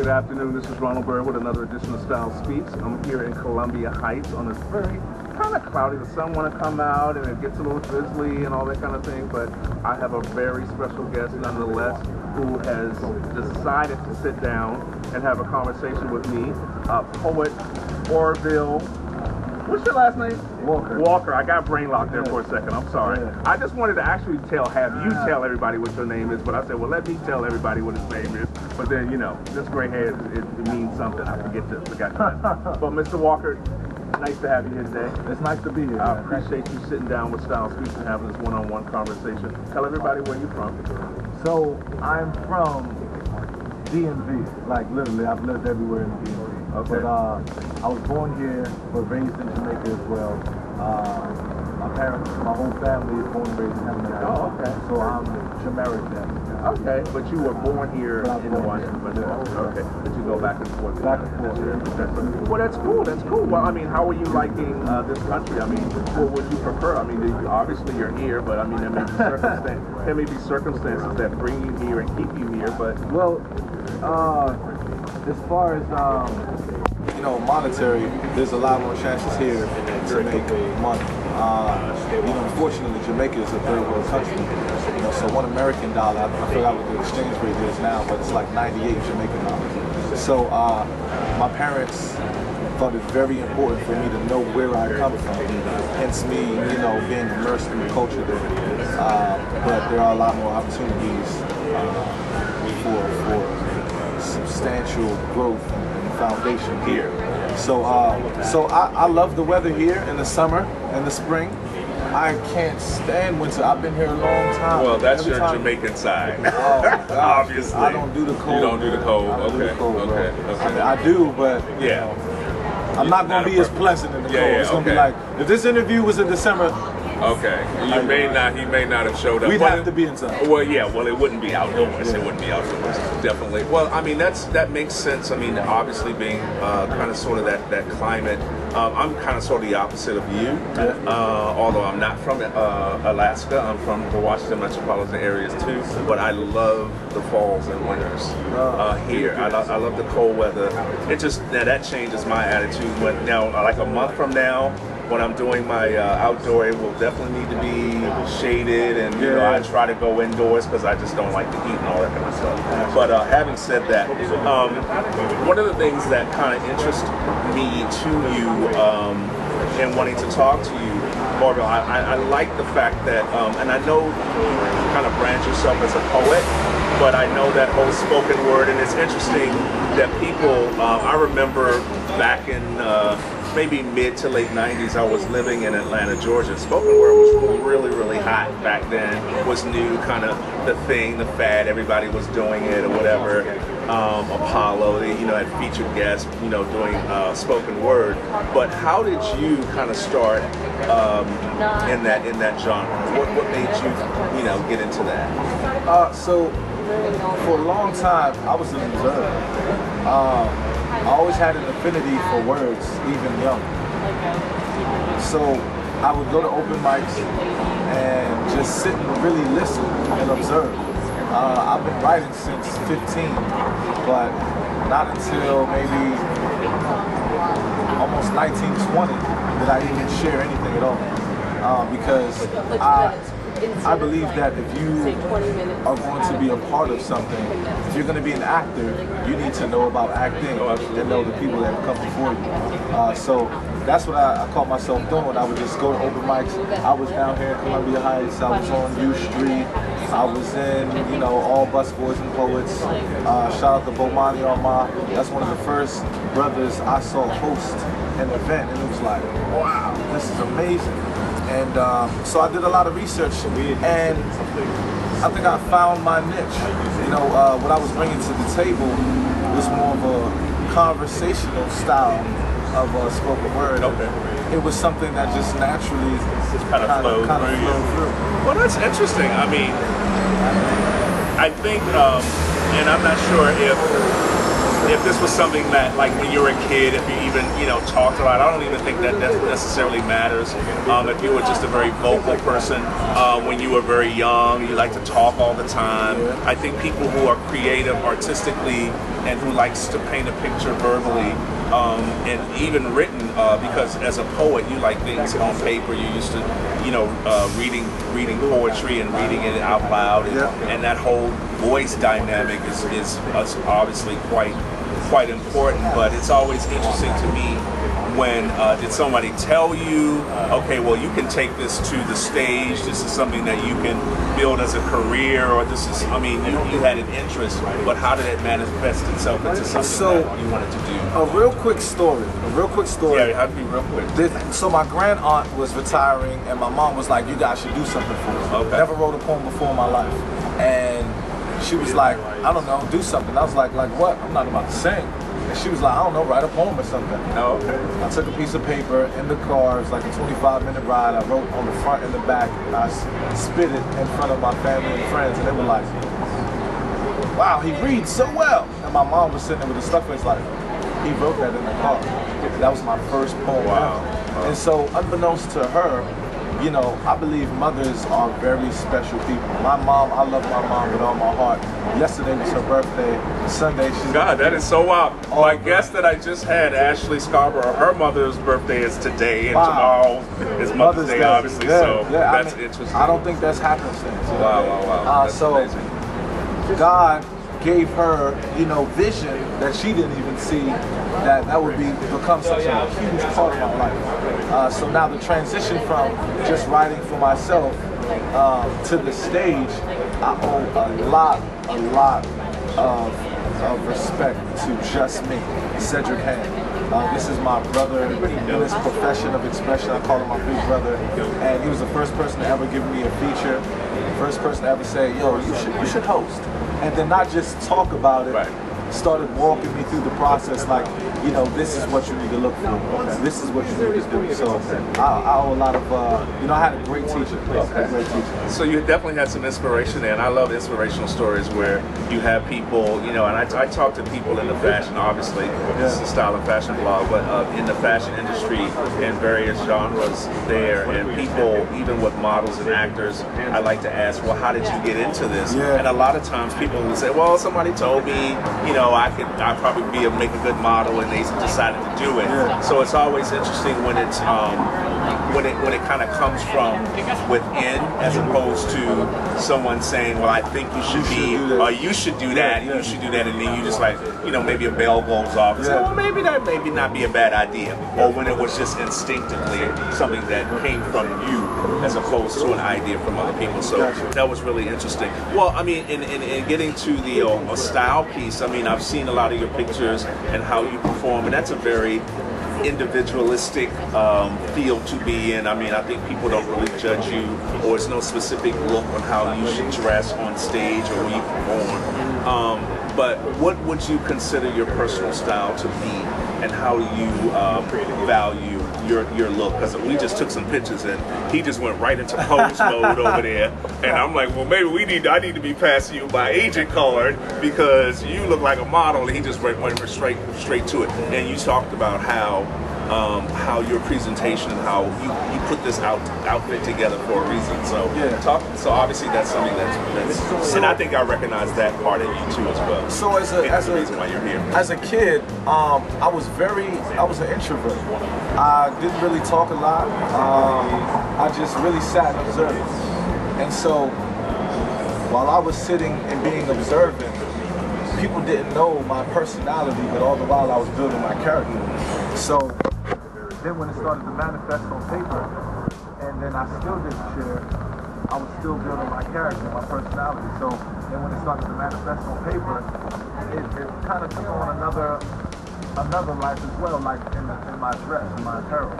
Good afternoon. This is Ronald Bird with another edition of Style Speaks. I'm here in Columbia Heights on this very kind of cloudy. The sun want to come out and it gets a little drizzly and all that kind of thing. But I have a very special guest nonetheless who has decided to sit down and have a conversation with me. Poet Orville. What's your last name? Walker. Walker. I got brain locked there for a second. I'm sorry. Yeah. I just wanted to actually have you tell everybody what your name is, but I said, well, let me tell everybody what his name is. But then, you know, this gray hair, it means something. I forgot that. But Mr. Walker, nice to have you here today. It's nice to be here. I appreciate you sitting down with Style Speaks and having this one-on-one conversation. Tell everybody where you're from. So, I'm from DMV. Like, literally, I've lived everywhere in the DMV. Okay. But I was born here, but raised in Jamaica as well. My parents, my whole family is born and raised in Jamaica. Oh, okay. So I'm Jamaican. Okay, but you were born here in Washington. Okay, but you go back and forth. Back and forth. Well, that's cool. That's cool. Well, I mean, how are you liking this country? I mean, what would you prefer? I mean, obviously you're here, but I mean, there may be circumstances that bring you here and keep you here. But well, as far as you know, monetary, there's a lot more chances here to make money. You know, unfortunately, Jamaica is a third world country. You know, so $1 dollar, I forgot what the exchange rate is now, but it's like 98 Jamaican dollars. So my parents thought it very important for me to know where I come from. Hence me, you know, being immersed in the culture there. But there are a lot more opportunities for substantial growth and foundation here. So I love the weather here in the summer and the spring. I can't stand winter. I've been here a long time. Well, that's your Jamaican side. Oh, gosh, obviously. I don't do the cold. You don't do the cold. I don't do the cold, okay. I mean, I do, but yeah. I'm not going to be as pleasant in the cold. It's going to be like, if this interview was in December, okay, he may not have showed up. We'd have to be inside. Well, yeah, well, it wouldn't be outdoors. Yeah. It wouldn't be outdoors, definitely. Well, I mean, that makes sense. I mean, obviously being kind of sort of that climate. I'm kind of sort of the opposite of you, although I'm not from Alaska. I'm from the Washington metropolitan areas too, but I love the falls and winters here. I love the cold weather. It just, that changes my attitude. When now, like a month from now, when I'm doing my outdoor, it will definitely need to be shaded, and you know, I try to go indoors because I just don't like the heat and all that kind of stuff. But having said that, one of the things that kind of interests me to you and wanting to talk to you, Orville, I like the fact that, and I know you kind of brand yourself as a poet, but I know that whole spoken word, and it's interesting that people, I remember back in maybe mid to late 90s, I was living in Atlanta, Georgia. Spoken word was really, really hot back then. It was new, kind of the thing, the fad. Everybody was doing it or whatever. Apollo, they, you know, had featured guests, you know, doing spoken word. But how did you kind of start in that genre? What made you, you know, get into that? So for a long time, I was an observer. I always had an affinity for words, even young. So I would go to open mics and just sit and really listen and observe. I've been writing since 15, but not until maybe almost 1920 did I even share anything at all. Because I believe that if you are going to be a part of something, if you're going to be an actor, you need to know about acting and know the people that have come before you. So that's what I caught myself doing. I would just go to open mics. I was down here in Columbia Heights. I was on U Street. I was in, you know, all Busboys and Poets. Shout out to Bomani Arma. That's one of the first brothers I saw host an event, and it was like, wow, this is amazing. And so I did a lot of research, and I think I found my niche. You know, what I was bringing to the table was more of a conversational style of spoken word. Okay. It was something that just naturally kind of flowed through. Well, that's interesting. I mean, I think, and I'm not sure if if this was something that, like when you were a kid, if you even, talked a lot, I don't even think that necessarily matters. If you were just a very vocal person when you were very young, you like to talk all the time. I think people who are creative artistically and who likes to paint a picture verbally and even written, because as a poet, you like things on paper. You used to, reading poetry and reading it out loud, and that whole voice dynamic is obviously quite important. But it's always interesting to me when did somebody tell you, okay, well, you can take this to the stage, this is something that you can build as a career, or this is, you had an interest, but how did it manifest itself into something that you wanted to do? A real quick story. Yeah, it had to be real quick. So my grand aunt was retiring, and my mom was like, you guys should do something for her. Okay. Never wrote a poem before in my life. And she was like, I don't know, do something. I was like what? I'm not about to sing. And she was like, I don't know, write a poem or something. Oh, okay. I took a piece of paper in the car. It was like a 25-minute ride. I wrote on the front and the back. I spit it in front of my family and friends, and they were like, wow, he reads so well. And my mom was sitting there with a stuck face like, he wrote that in the car. That was my first poem. Wow. And so unbeknownst to her, I believe mothers are very special people. My mom, I love my mom with all my heart. Yesterday was her birthday. Sunday, she's... God, that is so wild. My guest that I just had, Ashley Scarborough, her mother's birthday is today, and tomorrow is Mother's Day, obviously, that's interesting. I don't think that's happenstance. Wow. So, amazing. God gave her, vision that she didn't even see that would become such a huge part of my life. So now the transition from just writing for myself to the stage, I owe a lot of respect to just me, Cedric Hand. This is my brother in this profession of expression. I call him my big brother, and he was the first person to ever give me a feature, first person to ever say, yo, you should host. And then not just talk about it, started walking me through the process like, this is what you need to look for. This is what you need to do. So I owe a lot of, I had a great teacher. So you definitely had some inspiration there, and I love inspirational stories where you have people, and I talk to people in the fashion, obviously, this is a style of fashion blog, but in the fashion industry in various genres there, and people, even with models and actors, I like to ask, well, how did you get into this? And a lot of times people will say, well, somebody told me, I'd probably make a good model, and they decided to do it. So it's always interesting when it's when it kind of comes from within, as opposed to someone saying, well, I think you should or you should do that, you should do that, and then you just like, maybe a bell goes off and say, well, maybe that maybe not be a bad idea. Or when it was just instinctively something that came from you as opposed to an idea from other people. So that was really interesting. Well, in getting to the style piece, I've seen a lot of your pictures and how you perform, and that's a very individualistic field to be in. I think people don't really judge you, or it's no specific look on how you should dress on stage or when you perform. But what would you consider your personal style to be, and how you value your look? Because we just took some pictures and he just went right into pose mode over there, and I'm like, well, maybe I need to be passing you my agent card because you look like a model, and he just went straight to it. And you talked about how your presentation and how you put this outfit together for a reason. So obviously that's something that's and I think I recognize that part of you too as well. So as a reason why you're here. As a kid, I was an introvert. I didn't really talk a lot. I just really sat and observed. And so while I was sitting and being observant, people didn't know my personality, but all the while I was building my character. So then when it started to manifest on paper, and then I still didn't share, I was still building my character, my personality. So then when it started to manifest on paper, it kind of took on another life as well, like in my dress, in my apparel.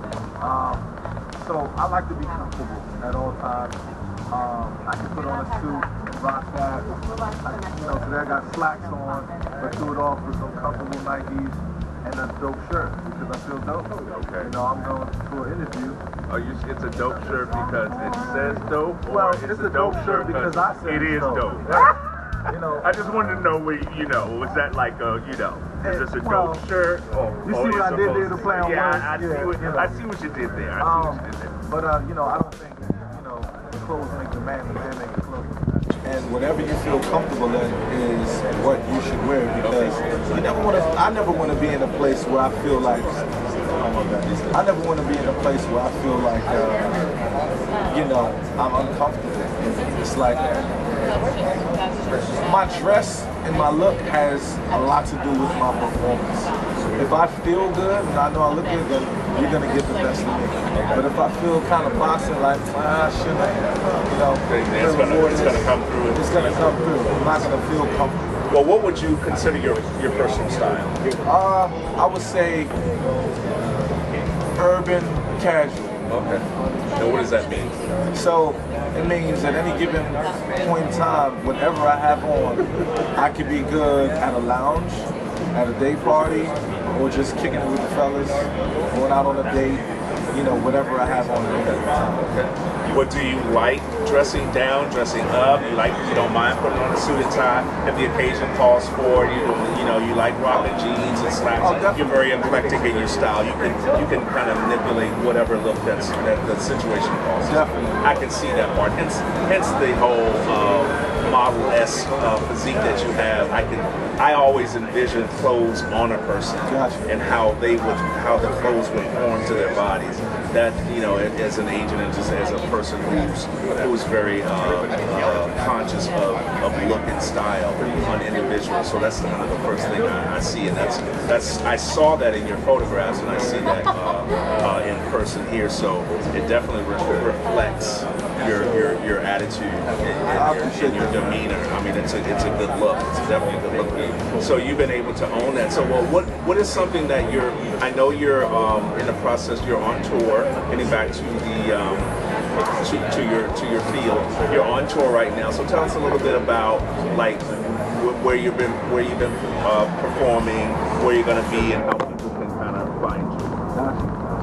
So I like to be comfortable at all times. I can put on a suit and rock that. Today I got slacks on, but threw it off with some comfortable Nikes and a dope shirt because I feel dope. Okay. I'm going for an interview. It's a dope shirt because it says dope, or well, it's a dope shirt because I said it is dope. I just I just wanted to know where, was that like Is this a dope shirt? You see what I did there to play on words? I see what you did there. But I don't think, the clothes make the man make the clothes. And whatever you feel comfortable in is what you should wear, because I never want to be in a place where I feel like, I'm uncomfortable. It's like, my dress and my look has a lot to do with my performance. If I feel good and I know I look good, then you're going to get the best of me. But if I feel kind of boxing, like, I shouldn't, it's going to come through. It's going to come through. I'm not going to feel comfortable. Well, what would you consider your personal style? I would say urban casual. Okay. And what does that mean? So it means at any given point in time, whatever I have on, I could be good at a lounge, at a day party, or just kicking it with the fellas, going out on a date, whatever I have on at any time. Okay. What do you like? Dressing down, dressing up? You don't mind putting on a suit and tie if the occasion calls for it? You like rocking jeans and slacks. You're very eclectic in your style. You can kind of manipulate whatever look that the situation calls. Definitely. I can see that part. Hence the whole model-esque physique that you have. I always envision clothes on a person. Gotcha. And how the clothes would form to their bodies. That as an agent and just as a person who's very conscious of look and style on individuals. So that's kind of the first thing I see, and I saw that in your photographs, and I see that in person here. So it definitely reflects your attitude and your demeanor. I mean, it's a good look. It's definitely a good look. So you've been able to own that. So what is something that I know you're in the process. You're on tour, getting back to the to your field. You're on tour right now. So tell us a little bit about where you've been performing, where you're going to be, and how people can kind of find you.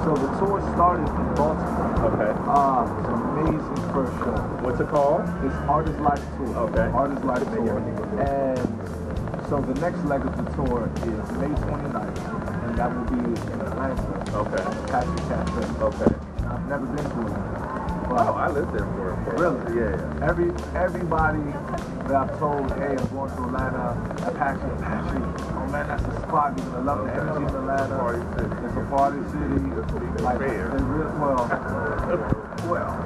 So the tour started in Baltimore. Okay. It's an amazing first show. What's it called? It's Artist Life Tour. Okay. Artist Life Tour. And so the next leg of the tour is May 29th, and that will be in Atlanta. Okay. Cafe Cafe. Okay. I've never been to it. Wow, I lived there for really? Yeah. Everybody that I've told, hey, I'm going to Atlanta, Apache, oh man, that's a spot. You're gonna love the energy in Atlanta. It's a party city. Like,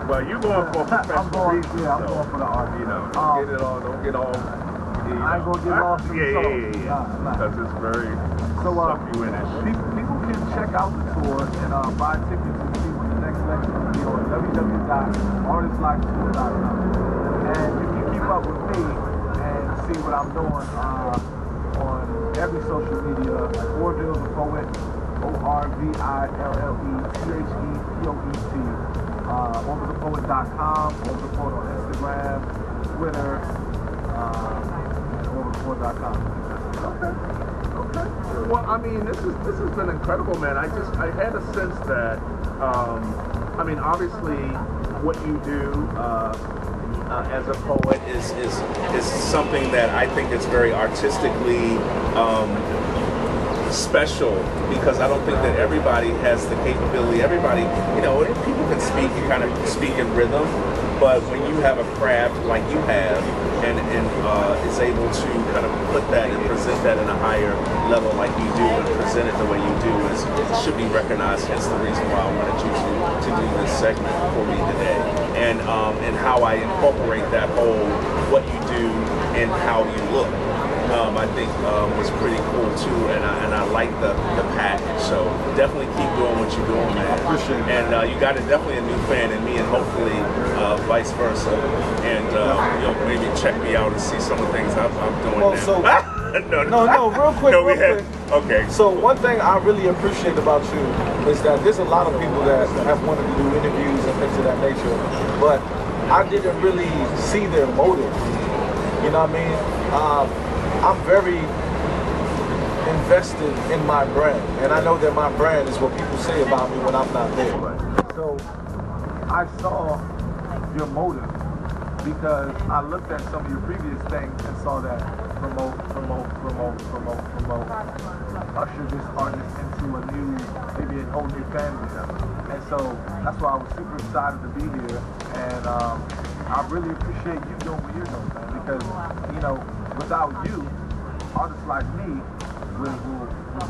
well, you're going for a professional reason. I'm going for the art. Don't get all. I ain't gonna get lost in the songs. Because it's very sucky-winish. People can check out the tour and buy tickets and see what the next leg is going to be on www.artistlifetour.com. And you can keep up with me and see what I'm doing on every social media, like Orville the Poet, OrvilleThePoet, OrvilleThePoet.com, Orville the Poet on Instagram, Twitter, OrvilleThePoet.com. Okay. Well, I mean, this has been incredible, man. I had a sense that, obviously, what you do as a poet is something that I think is very artistically special, because I don't think that everybody has the capability. Everybody, people can speak and kind of speak in rhythm, but when you have a craft like you have, and is able to kind of put that and present that in a higher level like you do, and present it the way you do, it should be recognized. Hence the reason why I wanted you to do this segment for me today, and how I incorporate that whole what you do and how you look. I think was pretty cool too, and I like the package. So definitely keep doing what you're doing, man. I appreciate it. And you got definitely a new fan in me, and hopefully vice versa. And maybe check me out and see some of the things I'm doing now. So, no, real quick. Okay. So one thing I really appreciate about you is that there's a lot of people that have wanted to do interviews and things of that nature, but I didn't really see their motive. You know what I mean? I'm very invested in my brand, and I know that my brand is what people say about me when I'm not there. So I saw your motive, because I looked at some of your previous things and saw that usher this artist into maybe a whole new family. And so that's why I was super excited to be here. And I really appreciate you doing what you're doing, man, because, you know, without you, artists like me will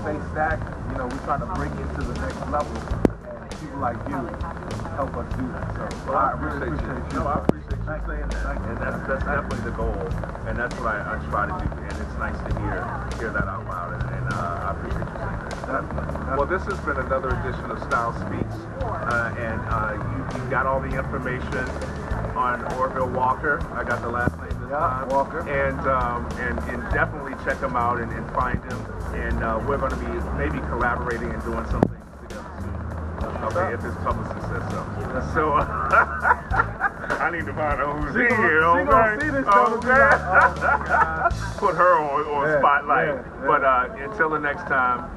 stay stagnant. You know, we're trying to break into the next level, and people like you help us do that. So I really appreciate you. No, I appreciate you saying that. And that's definitely the goal. And that's what I try to do. And it's nice to hear that out loud. And I appreciate you saying that. Well, this has been another edition of Style Speaks. And you got all the information on Orville Walker. I got the last name this time. Walker. And definitely check him out and find him. And we're going to be maybe collaborating and doing something together soon. Okay, if his publicist says so. So I need to find out who's in here. Okay. Put her on spotlight. But until the next time.